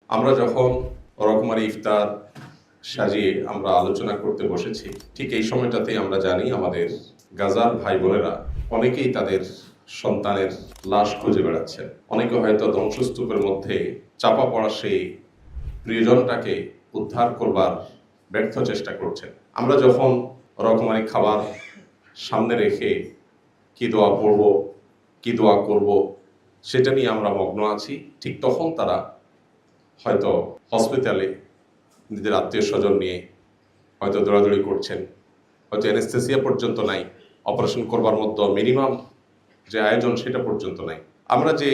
আমরা যখন রকমারি ইফতার সাজিয়ে আমরা আলোচনা করতে বসেছি, ঠিক এই সময়টাতেই আমরা জানি আমাদের গাজার ভাই বোনেরা অনেকেই তাদের সন্তানের লাশ খুঁজে বেড়াচ্ছেন। অনেকে হয়তো ধ্বংসস্তূপের মধ্যে চাপা পড়া সেই প্রিয়জনটাকে উদ্ধার করবার ব্যর্থ চেষ্টা করছেন। আমরা যখন রকমারি খাবার সামনে রেখে কি দোয়া পড়ব, কি দোয়া করব, সেটা নিয়ে আমরা মগ্ন আছি, ঠিক তখন তারা হয়তো হসপিটালে নিজের আত্মীয় স্বজন নিয়ে হয়তো দৌড়াদৌড়ি করছেন, হয়তো অ্যানেস্থেসিয়া পর্যন্ত নাই, অপারেশন করবার মতো মিনিমাম যে আয়োজন সেটা পর্যন্ত নাই। আমরা যে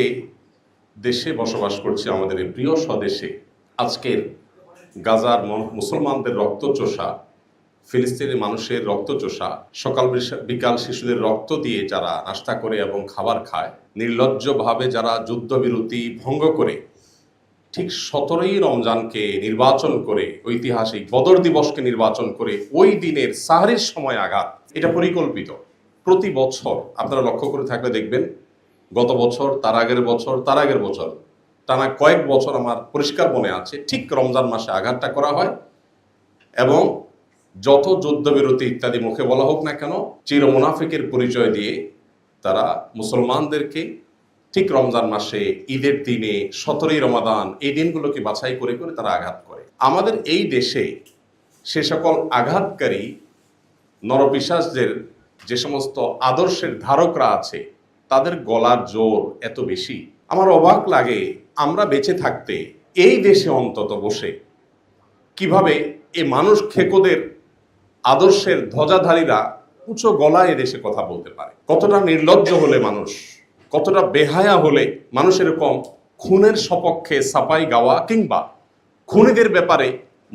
দেশে বসবাস করছি, আমাদের এই প্রিয় স্বদেশে, আজকের গাজার মুসলমানদের রক্তচোষা, ফিলিস্তিনি মানুষের রক্তচোষা, সকাল বিকাল শিশুদের রক্ত দিয়ে যারা নাস্তা করে এবং খাবার খায়, নির্লজ্জভাবে যারা যুদ্ধবিরতি ভঙ্গ করে ঠিক 17ই রমজানকে নির্বাচন করে, ঐতিহাসিক বদর দিবসকে নির্বাচন করে ওই দিনের সাহরির সময় আঘাত, এটা পরিকল্পিত। প্রতি বছর আপনারা লক্ষ্য করে থাকলে দেখবেন, গত বছর, তার আগের বছর, তার আগের বছর, টানা কয়েক বছর আমার পরিষ্কার মনে আছে, ঠিক রমজান মাসে আঘাতটা করা হয়। এবং যত যুদ্ধবিরতি ইত্যাদি মুখে বলা হোক না কেন, চির মুনাফিকের পরিচয় দিয়ে তারা মুসলমানদেরকে ঠিক রমজান মাসে, ঈদের দিনে, 17ই রমাদান, এই দিনগুলোকে বাছাই করে করে তারা আঘাত করে। আমাদের এই দেশে সে সকল আঘাতকারী নরপিশাচদের যে সমস্ত আদর্শের ধারকরা আছে, তাদের গলার জোর এত বেশি। আমার অবাক লাগে, আমরা বেঁচে থাকতে এই দেশে অন্তত বসে কিভাবে এই মানুষ খেকোদের আদর্শের ধ্বজাধারীরা উঁচু গলায় এদেশে কথা বলতে পারে। কতটা নির্লজ্জ হলে মানুষ, কতটা বেহায়া হলে মানুষ এরকম খুনের সপক্ষে সাফাই গাওয়া কিংবা খুনিদের ব্যাপারে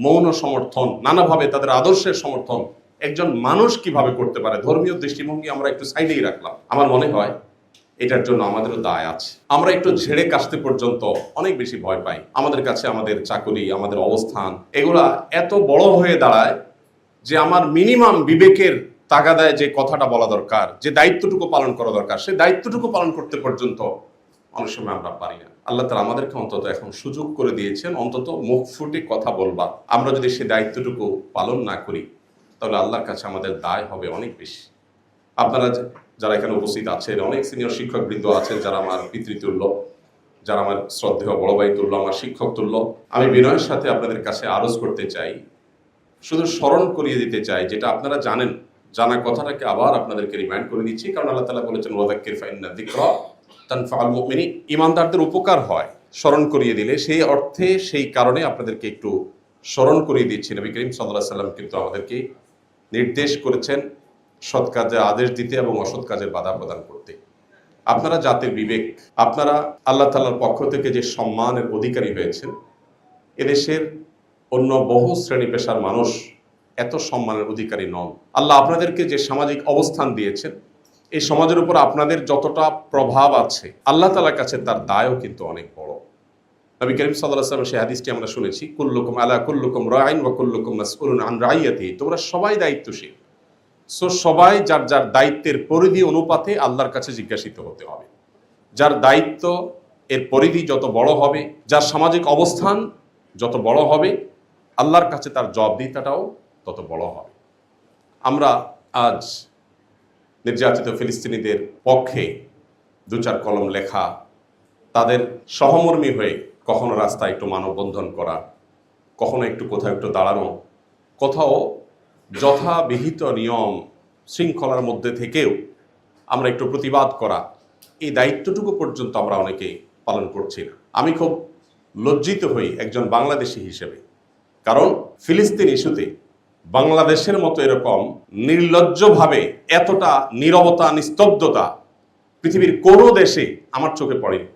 মৌন সমর্থন, নানাভাবে তাদের আদর্শের সমর্থন একজন মানুষ কিভাবে করতে পারে। ধর্মীয় দৃষ্টিভঙ্গি আমরা একটু সাইডেই রাখলাম। আমার মনে হয় এটার জন্য আমাদেরও দায় আছে। আমরা একটু ঝেড়ে কাশতে পর্যন্ত অনেক বেশি ভয় পাই। আমাদের কাছে আমাদের চাকরি, আমাদের অবস্থান, এগুলা এত বড় হয়ে দাঁড়ায় যে আমার মিনিমাম বিবেকের তাগাদায় যে কথাটা বলা দরকার, যে দায়িত্বটুকু পালন করা দরকার, সে দায়িত্বটুকু পালন করতে পর্যন্ত অনেক সময় আমরা পারি না। আল্লাহ তাআলা আমাদেরকে অন্তত এখন সুযোগ করে দিয়েছেন, অন্তত মুখ ফুটে কথা বলবা। আমরা যদি সে দায়িত্বটুকু পালন না করি, তাহলে আল্লাহর কাছে আমাদের দায় হবে অনেক বেশি। আপনারা যারা এখানে উপস্থিত আছেন, অনেক সিনিয়র শিক্ষকবৃন্দ আছেন যারা আমার পিতৃতুল্য, যারা আমার শ্রদ্ধেয় বড় ভাই তুল্য, আমার শিক্ষক তুল্য, আমি বিনয়ের সাথে আপনাদের কাছে আরজ করতে চাই, শুধু স্মরণ করিয়ে দিতে চাই, যেটা আপনারা জানেন, জানা কথাটাকে আবার আপনাদেরকে রিমাইন্ড করে দিচ্ছি। কারণ আল্লাহ তাআলা বলেছেন, ওয়াযাক্কির ফাইন্না যিকরা তানফাউল মুমিনিন, ঈমানদারদের উপকার হয় স্মরণ করিয়ে দিলে। সেই অর্থে, সেই কারণে আপনাদেরকে একটু স্মরণ করিয়ে দিচ্ছি। নবী করিম সাল্লাল্লাহু আলাইহি সাল্লাম কিন্তু আমাদেরকে নির্দেশ করেছেন সৎ কাজে আদেশ দিতে এবং অসৎ কাজের বাধা প্রদান করতে। আপনারা জাতির বিবেক, আপনারা আল্লাহ তাআলার পক্ষ থেকে যে সম্মানের অধিকারী হয়েছেন, এদেশের অন্য বহু শ্রেণী পেশার মানুষ এত সম্মানের অধিকারী নন। আল্লাহ আপনাদেরকে যে সামাজিক অবস্থান দিয়েছেন, এই সমাজের উপর আপনাদের যতটা প্রভাব আছে, আল্লাহ তাআলার কাছে তার দায়ও কিন্তু অনেক বড়। নবী করিম সাল্লাল্লাহু আলাইহি ওয়াসাল্লাম সেই হাদিসটি আমরা শুনেছি, কুল্লুকুম আলা কুল্লুকুম রাইন ওয়া কুল্লুকুম মাসউলুন আন রাইয়াতিহি, তোমরা সবাই দায়িত্বশীল। সো সবাই যার যার দায়িত্বের পরিধি অনুপাতে আল্লাহর কাছে জিজ্ঞাসিত হতে হবে। যার দায়িত্ব এর পরিধি যত বড় হবে, যার সামাজিক অবস্থান যত বড় হবে, আল্লাহর কাছে তার জবাবদিহিতাটাও তত বড় হবে। আমরা আজ নির্যাতিত ফিলিস্তিনিদের পক্ষে দু চার কলম লেখা, তাদের সহমর্মী হয়ে কখনো রাস্তায় একটু মানববন্ধন করা, কখনো একটু কোথাও একটু দাঁড়ানো, কোথাও যথাবিহিত নিয়ম শৃঙ্খলার মধ্যে থেকেও আমরা একটু প্রতিবাদ করা, এই দায়িত্বটুকু পর্যন্ত আমরা অনেকে পালন করছি না। আমি খুব লজ্জিত হই একজন বাংলাদেশি হিসেবে, কারণ ফিলিস্তিন ইস্যুতে বাংলাদেশের মতো এরকম নির্লজ্জভাবে এতটা নীরবতা, নিস্তব্ধতা পৃথিবীর কোনো দেশে আমার চোখে পড়েনি।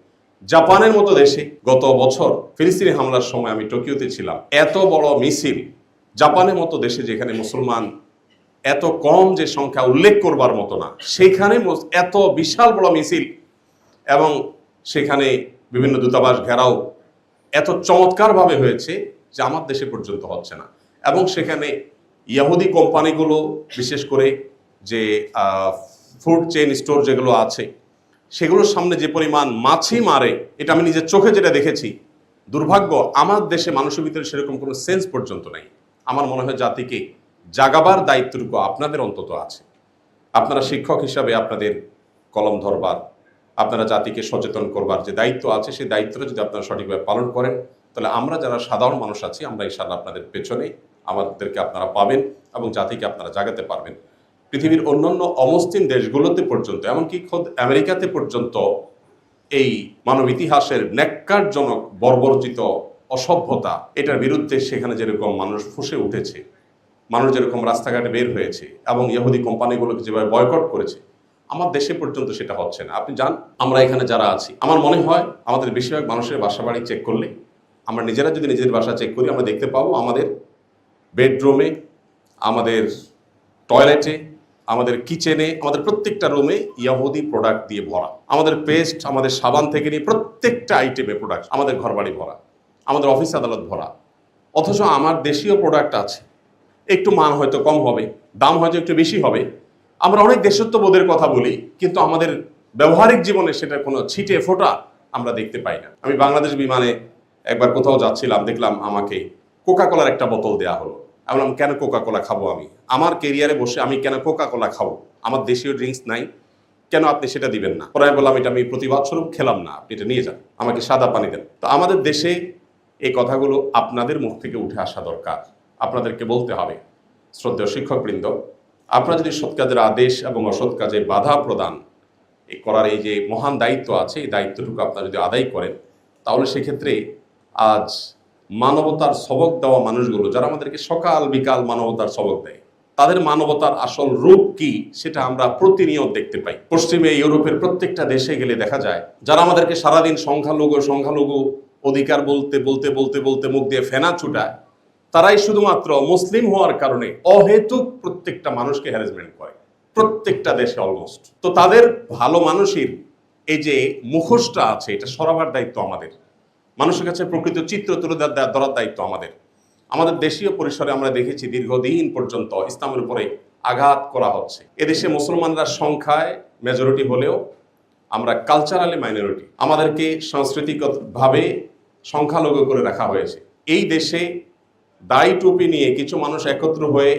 জাপানের মতো দেশে গত বছর ফিলিস্তিনি হামলার সময় আমি টোকিওতে ছিলাম, এত বড় মিছিল, জাপানের মতো দেশে যেখানে মুসলমান এত কম, যে সংখ্যা উল্লেখ করবার মতো না, সেখানে এত বিশাল বড় মিছিল এবং সেখানে বিভিন্ন দূতাবাস ঘেরাও এত চমৎকারভাবে হয়েছে যে আমার দেশে পর্যন্ত হচ্ছে না। এবং সেখানে ইহুদি কোম্পানিগুলো, বিশেষ করে যে ফুড চেইন স্টোর যেগুলো আছে, সেগুলোর সামনে যে পরিমাণ মাছি মারে, এটা আমি নিজের চোখে যেটা দেখেছি, দুর্ভাগ্য আমার দেশে মানুষের ভিতরে সেরকম কোনো সেন্স পর্যন্ত নাই। আমার মনে হয় জাতিকে জাগাবার দায়িত্বটুকু আপনাদের অন্তত আছে। আপনারা শিক্ষক হিসাবে আপনাদের কলম ধরবার, আপনারা জাতিকে সচেতন করবার যে দায়িত্ব আছে, সেই দায়িত্বটা যদি আপনারা সঠিকভাবে পালন করেন, তাহলে আমরা যারা সাধারণ মানুষ আছি আমরা ইনশাআল্লাহ আপনাদের পেছনে, আমাদেরকে আপনারা পাবেন এবং জাতিকে আপনারা জাগাতে পারবেন। পৃথিবীর অন্যান্য অমুসলিম দেশগুলোতে পর্যন্ত, এমনকি খোদ আমেরিকাতে পর্যন্ত এই মানব ইতিহাসের ন্যাক্কারজনক বর্বরচিত অসভ্যতা, এটার বিরুদ্ধে সেখানে যেরকম মানুষ ফুঁসে উঠেছে, মানুষ যেরকম রাস্তাঘাটে বের হয়েছে এবং ইহুদি কোম্পানিগুলোকে যেভাবে বয়কট করেছে, আমার দেশে পর্যন্ত সেটা হচ্ছে না। আপনি জান, আমরা এখানে যারা আছি, আমার মনে হয় আমাদের বেশিরভাগ মানুষের বাসা বাড়ি চেক করলে, আমরা নিজেরা যদি নিজের বাসা চেক করি, আমরা দেখতে পাবো আমাদের বেডরুমে, আমাদের টয়লেটে, আমাদের কিচেনে, আমাদের প্রত্যেকটা রুমে ইহুদি প্রোডাক্ট দিয়ে ভরা। আমাদের পেস্ট, আমাদের সাবান থেকে নিয়ে প্রত্যেকটা আইটেমে প্রোডাক্ট, আমাদের ঘরবাড়ি ভরা, আমাদের অফিস আদালত ভরা। অথচ আমার দেশীয় প্রোডাক্ট আছে, একটু মান হয়তো কম হবে, দাম হয়তো একটু বেশি হবে। আমরা অনেক দেশত্ববোধের কথা বলি, কিন্তু আমাদের ব্যবহারিক জীবনে সেটার কোনো ছিটে ফোঁটা আমরা দেখতে পাই না। আমি বাংলাদেশ বিমানে একবার কোথাও যাচ্ছিলাম, দেখলাম আমাকে কোকা কোলার একটা বোতল দেওয়া হলো। আমি বললাম, কেন কোকা কোলা খাবো? আমি আমার কেরিয়ারে বসে আমি কেন কোকা কোলা খাবো? আমার দেশীয় ড্রিঙ্কস নাই, কেন আপনি সেটা দিবেন না? পরে আমি বললাম, এটা আমি প্রতিবাদ স্বরূপ খেলাম না, আপনি এটা নিয়ে যান, আমাকে সাদা পানি দেন। তো আমাদের দেশে এই কথাগুলো আপনাদের মুখ থেকে উঠে আসা দরকার। আপনাদেরকে বলতে হবে, শ্রদ্ধেয় শিক্ষকবৃন্দ, আপনারা যদি সৎ কাজের আদেশ এবং অসৎ কাজে বাধা প্রদান করার এই যে মহান দায়িত্ব আছে, এই দায়িত্বটুকু আপনারা যদি আদায় করেন, তাহলে সেক্ষেত্রে আজ মানবতার সবক দেওয়া মানুষগুলো, যারা আমাদেরকে সকাল বিকাল মানবতার সবক দেয়, তাদের মানবতার আসল রূপ কি সেটা আমরা প্রতিনিয়ত দেখতে পাই। পশ্চিমে ইউরোপের প্রত্যেকটা দেশে গেলে দেখা যায়, যারা আমাদেরকে সারাদিন সংখ্যালঘু সংখ্যালঘু অধিকার বলতে বলতে বলতে বলতে মুখ দিয়ে ফেনা ছুটায়, তারাই শুধুমাত্র মুসলিম হওয়ার কারণে অহেতুক প্রত্যেকটা মানুষকে হ্যারাসমেন্ট করে, প্রত্যেকটা দেশে অলমোস্ট। তো তাদের ভালো মানুষের এই যে মুখোশটা আছে, এটা সরাবার দায়িত্ব আমাদের। মানুষের কাছে প্রকৃত চিত্র তুলে ধরার দায়িত্ব আমাদের। আমাদের দেশীয় পরিসরে আমরা দেখেছি দীর্ঘদিন পর্যন্ত ইসলামের উপরে আঘাত করা হচ্ছে। এদেশে মুসলমানরা সংখ্যায় মেজরিটি হলেও আমরা কালচারালি মাইনরিটি। আমাদেরকে সাংস্কৃতিকভাবে সংখ্যালঘু করে রাখা হয়েছে। এই দেশে দাড়ি টুপি নিয়ে কিছু মানুষ একত্র হয়ে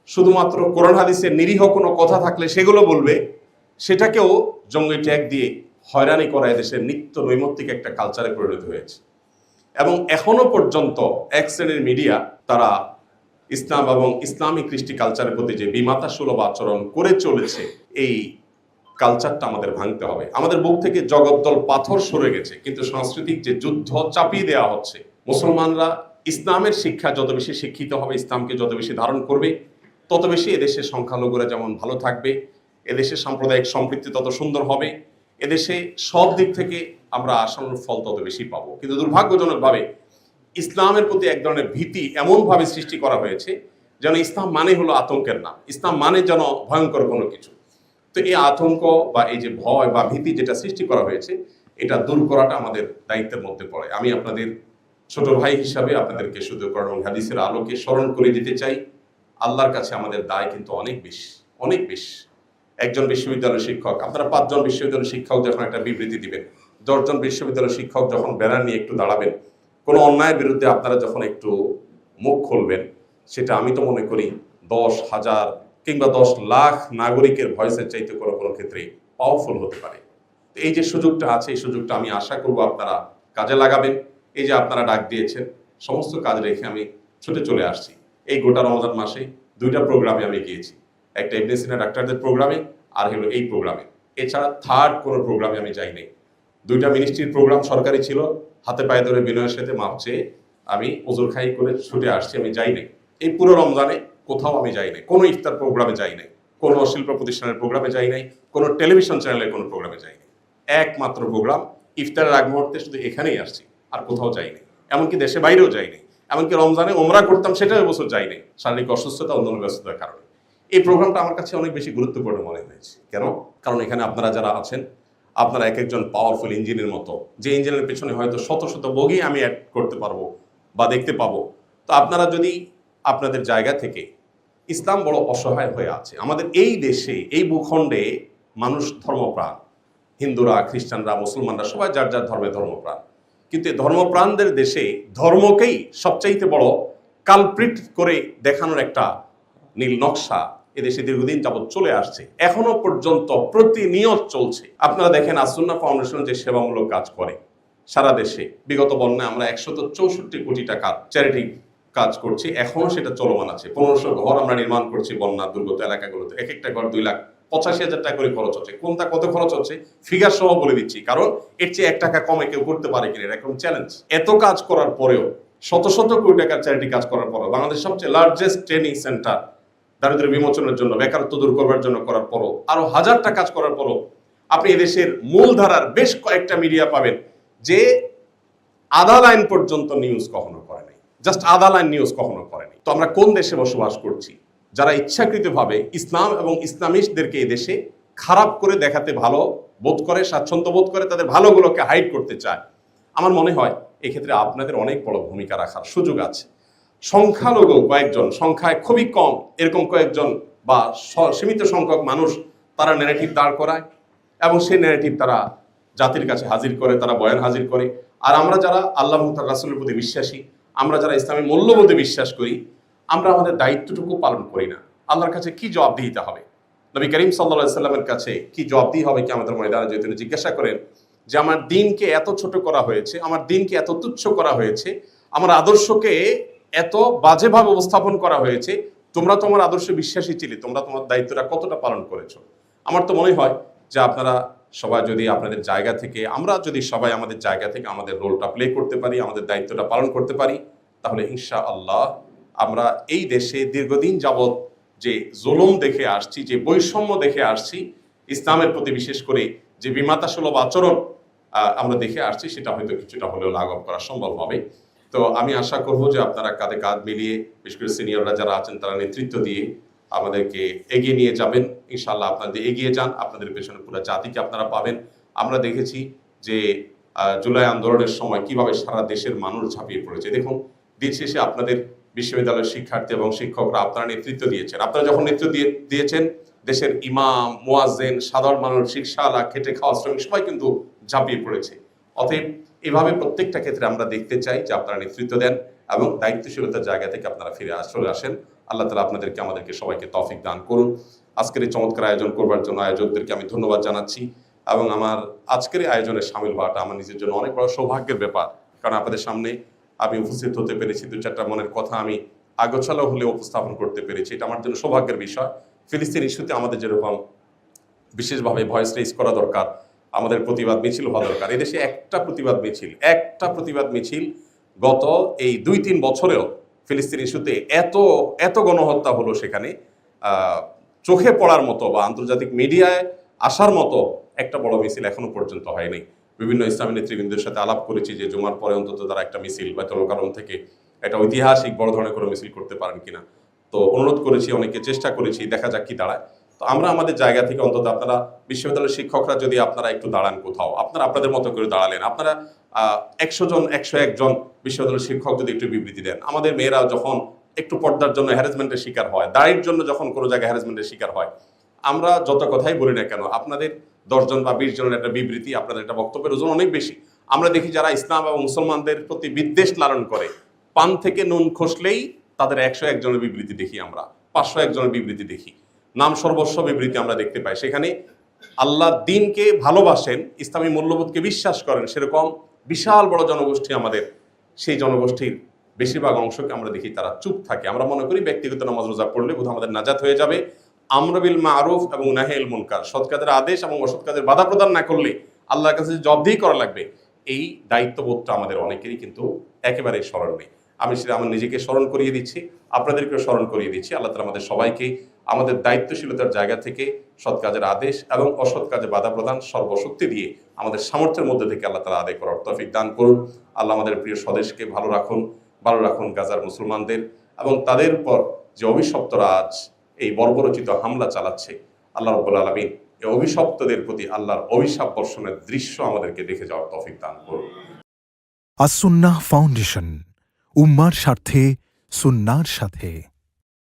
শুধুমাত্র কোরআন হাদিসের নিরীহ কোনো কথা থাকলে সেগুলো বলবে, সেটাকেও জঙ্গি ট্যাগ দিয়ে হয়রানি করা এদেশের নিত্য নৈমিত্তিক একটা কালচারে পরিণত হয়েছে। এবং এখনো পর্যন্ত এক শ্রেণীর মিডিয়া, তারা ইসলাম এবং ইসলামিক কৃষ্টি কালচারের প্রতি যে বিমাতা সুলভ আচরণ করে চলেছে, এই কালচারটা আমাদের ভাঙতে হবে। আমাদের বুক থেকে জগদ্দল পাথর সরে গেছে, কিন্তু সাংস্কৃতিক যে যুদ্ধ চাপিয়ে দেওয়া হচ্ছে, মুসলমানরা ইসলামের শিক্ষা যত বেশি শিক্ষিত হবে, ইসলামকে যত বেশি ধারণ করবে, তত বেশি এদেশের সংখ্যালঘুরা যেমন ভালো থাকবে, এদেশের সাম্প্রদায়িক সম্পৃক্তি তত সুন্দর হবে, এদেশে সব দিক থেকে আমরা আশানুরূপ ফল তত বেশি পাবো। কিন্তু দুর্ভাগ্যজনকভাবে ইসলামের প্রতি এক ধরনের ভীতি এমনভাবে সৃষ্টি করা হয়েছে যেন ইসলাম মানে হলো আতঙ্কের নাম, ইসলাম মানে যেন ভয়ঙ্কর কোনো কিছু। তো এই আতঙ্ক বা এই যে ভয় বা ভীতি যেটা সৃষ্টি করা হয়েছে, এটা দূর করাটা আমাদের দায়িত্বের মধ্যে পড়ে। আমি আপনাদের ছোট ভাই হিসাবে আপনাদেরকে শুধু কোরআন এবং হাদিসের আলোকে স্মরণ করে দিতে চাই, আল্লাহর কাছে আমাদের দায় কিন্তু অনেক বেশি, অনেক বেশি। একজন বিশ্ববিদ্যালয়ের শিক্ষক, আপনারা 5 জন বিশ্ববিদ্যালয়ের শিক্ষক যখন একটা বিবৃতি দিবেন, 10 জন বিশ্ববিদ্যালয়ের শিক্ষক যখন ব্যানার নিয়ে একটু দাঁড়াবেন, কোনো অন্যায়ের বিরুদ্ধে আপনারা যখন একটু মুখ খুলবেন, সেটা আমি তো মনে করি 10,000 কিংবা 10 লাখ নাগরিকের ভয়েসের চাইতে কোনো কোনো ক্ষেত্রে পাওয়ারফুল হতে পারে। তো এই যে সুযোগটা আছে, এই সুযোগটা আমি আশা করব আপনারা কাজে লাগাবেন। এই যে আপনারা ডাক দিয়েছেন, সমস্ত কাজ রেখে আমি ছুটে চলে আসছি। এই গোটা রমজান মাসে 2টা প্রোগ্রামে আমি গিয়েছি, একটা ইবনে সিনা ডাক্তারদের প্রোগ্রামে, আর হলো এই প্রোগ্রামে। এছাড়া থার্ড কোনো প্রোগ্রামে আমি যাইনি। 2টা মিনিস্ট্রির প্রোগ্রাম সরকারি ছিল, হাতে পায়ে ধরে বিনয়ের সাথে মাপ চেয়ে আমি ওজোর খাই করে ছুটে আসছি, আমি যাই নাই। এই পুরো রমজানে কোথাও আমি যাই নাই, কোনো ইফতার প্রোগ্রামে যাই নাই, কোনো শিল্প প্রতিষ্ঠানের প্রোগ্রামে যাই নাই, কোনো টেলিভিশন চ্যানেলের কোনো প্রোগ্রামে যাই নাই। একমাত্র প্রোগ্রাম ইফতারের আগ মুহূর্তে শুধু এখানেই আসছি, আর কোথাও যাই নাই। এমনকি দেশে বাইরেও যাই নাই। এমনকি রমজানে ওমরা করতাম, সেটাও এবছর যাই নাই, শারীরিক অসুস্থতা, অন্যান্য ব্যস্ততার কারণে। এই প্রোগ্রামটা আমার কাছে অনেক বেশি গুরুত্বপূর্ণ মনে হয়েছে। কেন? কারণ এখানে আপনারা যারা আছেন, আপনারা এক একজন পাওয়ারফুল ইঞ্জিনের মতো, যে ইঞ্জিনের পেছনে হয়তো শত শত বগি আমি অ্যাড করতে পারবো বা দেখতে পাবো। তো আপনারা যদি আপনাদের জায়গা থেকে, ইসলাম বড় অসহায় হয়ে আছে আমাদের এই দেশে, এই ভূখণ্ডে মানুষ ধর্মপ্রাণ, হিন্দুরা, খ্রিস্টানরা, মুসলমানরা সবাই যার যার ধর্মে ধর্মপ্রাণ। কিন্তু এই ধর্মপ্রাণদের দেশে ধর্মকেই সবচাইতে বড় কালপ্রিট করে দেখানোর একটা নীল নকশা এদেশে দীর্ঘদিন যাবৎ চলে আসছে, এখনো পর্যন্ত প্রতিনিয়ত চলছে। আপনারা দেখেন আসুন্নাহ ফাউন্ডেশন যে সেবামূলক কাজ করে সারা দেশে, বিগত বন্যায় আমরা 164 কোটি টাকা চ্যারিটি কাজ করছি, এখনো সেটা চলমান আছে। 1500 ঘর আমরা নির্মাণ করছি বন্যা দুর্গত এলাকাগুলোতে, এক একটা ঘর 2,85,000 টাকা করে খরচ হচ্ছে। কোনটা কত খরচ হচ্ছে ফিগার সহ বলে দিচ্ছি, কারণ এর চেয়ে 1 টাকা কমে কেউ করতে পারে কিনা এরকম চ্যালেঞ্জ। এত কাজ করার পরেও, শত শত কোটি টাকার চ্যারিটি কাজ করার পরেও, বাংলাদেশের সবচেয়ে লার্জেস্ট ট্রেনিং সেন্টার দারিদ্র বিমোচনের জন্য, বেকারত্ব দূর করবার জন্য করার পরও, আরো হাজারটা কাজ করার পরও আপনি এদেশের মূলধারার বেশ কয়েকটা মিডিয়া পাবেন যে আধা লাইন পর্যন্ত নিউজ কখনো করে নাই, জাস্ট আধা লাইন নিউজ কখনো করেনি। তো আমরা কোন দেশে বসবাস করছি যারা ইচ্ছাকৃতভাবে ইসলাম এবং ইসলামিস্টদেরকে এই দেশে খারাপ করে দেখাতে ভালো বোধ করে, স্বাচ্ছন্দ্য বোধ করে, তাদের ভালোগুলোকে হাইড করতে চায়? আমার মনে হয় এক্ষেত্রে আপনাদের অনেক বড় ভূমিকা রাখার সুযোগ আছে। সংখ্যালঘু কয়েকজন, সংখ্যায় খুবই কম এরকম কয়েকজন বা সীমিত সংখ্যক মানুষ তারা ন্যারেটিভ দাঁড় করায় এবং সেই ন্যারেটিভ তারা জাতির কাছে হাজির করে, তারা বয়ান হাজির করে। আর আমরা যারা আল্লাহ তার রাসূলের প্রতি বিশ্বাসী, আমরা যারা ইসলামী মূল্যবোধে বিশ্বাস করি, আমরা আমাদের দায়িত্বটুকু পালন করি না। আল্লাহর কাছে কি জবাব দিতে হবে, নবী করিম সাল্লাল্লাহু আলাইহি সাল্লামের কাছে কি জবাব দিতে হবে কিয়ামতের ময়দানে? যদি তিনি জিজ্ঞাসা করেন যে আমার দিনকে এত ছোট করা হয়েছে, আমার দিনকে এত তুচ্ছ করা হয়েছে, আমার আদর্শকে এত বাজেভাবে উপস্থাপন করা হয়েছে, তোমরা তোমার আদর্শে বিশ্বাসী ছিলে, তোমরা তোমার দায়িত্বটা কতটা পালন করেছো? আমার তো মনে হয় যে আপনারা সবাই যদি আপনাদের জায়গা থেকে, আমরা যদি সবাই আমাদের জায়গা থেকে আমাদের রোলটা প্লে করতে পারি, আমাদের দায়িত্বটা পালন করতে পারি, তাহলে ইনশাআল্লাহ আমরা এই দেশে দীর্ঘদিন যাবৎ যে জুলুম দেখে আসছি, যে বৈষম্য দেখে আসছি, ইসলামের প্রতি বিশেষ করে যে বিমাতাসুলভ আচরণ আমরা দেখে আসছি, সেটা হয়তো কিছুটা হলেও লাঘব করা সম্ভব হবে। তো আমি আশা করব যে আপনারা কাঁধে কাঁধ মিলিয়ে, বিশেষ করে সিনিয়ররা যারা আছেন তারা নেতৃত্ব দিয়ে আমাদেরকে এগিয়ে নিয়ে যাবেন। ইনশাআল্লাহ আপনাদের এগিয়ে যান, আপনাদের পেছনে পুরো জাতিকে আপনারা পাবেন। আমরা দেখেছি যে জুলাই আন্দোলনের সময় কিভাবে সারা দেশের মানুষ ঝাঁপিয়ে পড়েছে। দেখুন, দিন শেষে আপনাদের বিশ্ববিদ্যালয়ের শিক্ষার্থী এবং শিক্ষকরা আপনারা নেতৃত্ব দিয়েছেন। আপনারা যখন নেতৃত্ব দিয়েছেন, দেশের ইমাম, মুয়াজ্জিন, সাধারণ মানুষ, রিকশাওয়ালা, খেটে খাওয়া শ্রমিক সবাই কিন্তু ঝাঁপিয়ে পড়েছে। অতএব এভাবে প্রত্যেকটা ক্ষেত্রে আমরা দেখতে চাই যে আপনারা নেতৃত্ব দেন এবং দায়িত্বশীলতার জায়গা থেকে আপনারা ফিরে চলে আসেন। আল্লাহ তাআলা আপনাদেরকে, আমাদেরকে সবাইকে তৌফিক দান করুন। আজকের এই চমৎকার আয়োজন করবার জন্য আয়োজকদেরকে আমি ধন্যবাদ জানাচ্ছি এবং আমার আজকের এই আয়োজনে শামিল হওয়াটা আমার নিজের জন্য অনেক বড় সৌভাগ্যের ব্যাপার, কারণ আপনাদের সামনে আমি উপস্থিত হতে পেরেছি, 2-4টা মনের কথা আমি আগোছালো হলে উপস্থাপন করতে পেরেছি, এটা আমার জন্য সৌভাগ্যের বিষয়। ফিলিস্তিন ইস্যুতে আমাদের যেরকম বিশেষভাবে ভয়েস রেজ করা দরকার, আমাদের প্রতিবাদ মিছিল হওয়া দরকার। এদেশে একটা প্রতিবাদ মিছিল গত এই 2-3 বছরেও ফিলিস্তিন ইস্যুতে এত গণহত্যা হলো, সেখানে চোখে পড়ার মতো বা আন্তর্জাতিক মিডিয়ায় আসার মতো একটা বড় মিছিল এখনো পর্যন্ত হয়নি। বিভিন্ন ইসলামী নেতৃবৃন্দের সাথে আলাপ করেছি যে জুমার পরে অন্তত তারা একটা মিছিল বাইতুল কারম থেকে একটা ঐতিহাসিক বড় ধরনের কোনো মিছিল করতে পারেন কিনা। তো অনুরোধ করেছি, অনেকে চেষ্টা করেছি, দেখা যাক কি দাঁড়ায়। তো আমরা আমাদের জায়গা থেকে অন্তত, আপনারা বিশ্ববিদ্যালয়ের শিক্ষকরা যদি আপনারা একটু দাঁড়ান কোথাও, আপনারা আপনাদের মতো করে দাঁড়ালেন, আপনারা 100 জন 101 জন বিশ্ববিদ্যালয়ের শিক্ষক যদি একটু বিবৃতি দেন, আমাদের মেয়েরা যখন একটু পর্দার জন্য হ্যারাসমেন্টের শিকার হয়, দাড়ির জন্য যখন কোনো জায়গায় হ্যারাসমেন্টের শিকার হয়, আমরা যত কথাই বলি না কেন, আপনাদের 10 জন বা 20 জনের একটা বিবৃতি, আপনাদের একটা বক্তব্যের ওজন অনেক বেশি। আমরা দেখি যারা ইসলাম এবং মুসলমানদের প্রতি বিদ্বেষ লালন করে, পান থেকে নুন খসলেই তাদের 101 জনের বিবৃতি দেখি, আমরা 501 জনের বিবৃতি দেখি, নাম সর্বস্ব বিবৃতি আমরা দেখতে পাই। সেখানে আল্লাহ দিনকে ভালোবাসেন, ইসলামী মূল্যবোধকে বিশ্বাস করেন, সেরকম বিশাল বড় জনগোষ্ঠী আমাদের, সেই জনগোষ্ঠীর বেশিরভাগ অংশকে আমরা দেখি তারা চুপ থাকে। আমরা মনে করি ব্যক্তিগত নামাজ রোজা পড়লে বোধহয় আমাদের নাজাত হয়ে যাবে। আমর বিল মারুফ এবং নাহি আনিল মুনকার, সৎ কাজের আদেশ এবং অসৎ কাজের বাধা প্রদান না করলে আল্লাহর কাছে জবাবদিহি করা লাগবে, এই দায়িত্ববোধটা আমাদের অনেকেরই কিন্তু একেবারেই স্মরণ নেই। আমি সেটা আমার নিজেকে স্মরণ করিয়ে দিচ্ছি, আপনাদেরকেও স্মরণ করিয়ে দিচ্ছি। আল্লাহ তাআলা আমাদের সবাইকে আমাদের দায়িত্বশীলতার জায়গা থেকে সৎ কাজের আদেশ এবং অসৎ কাজে বাধা প্রদান সর্বশক্তি দিয়ে আমাদের সামর্থ্যের মধ্যে থেকে আল্লাহ তাআলা আদায় করার তৌফিক দান করুন। আল্লাহ আমাদের প্রিয় স্বদেশকে ভালো রাখুন গাজার মুসলমানদের এবং তাদের পর যে অভিশপ্তরা আজ এই বর্বরচিত হামলা চালাচ্ছে, আল্লাহ রাব্বুল আলামিন এই অভিশপ্তদের প্রতি আল্লাহর অভিশাপ বর্ষণের দৃশ্য আমাদেরকে দেখে যাওয়ার তৌফিক দান করুন। আস-সুন্নাহ ফাউন্ডেশন, উম্মার স্বার্থে সুন্নাহর সাথে।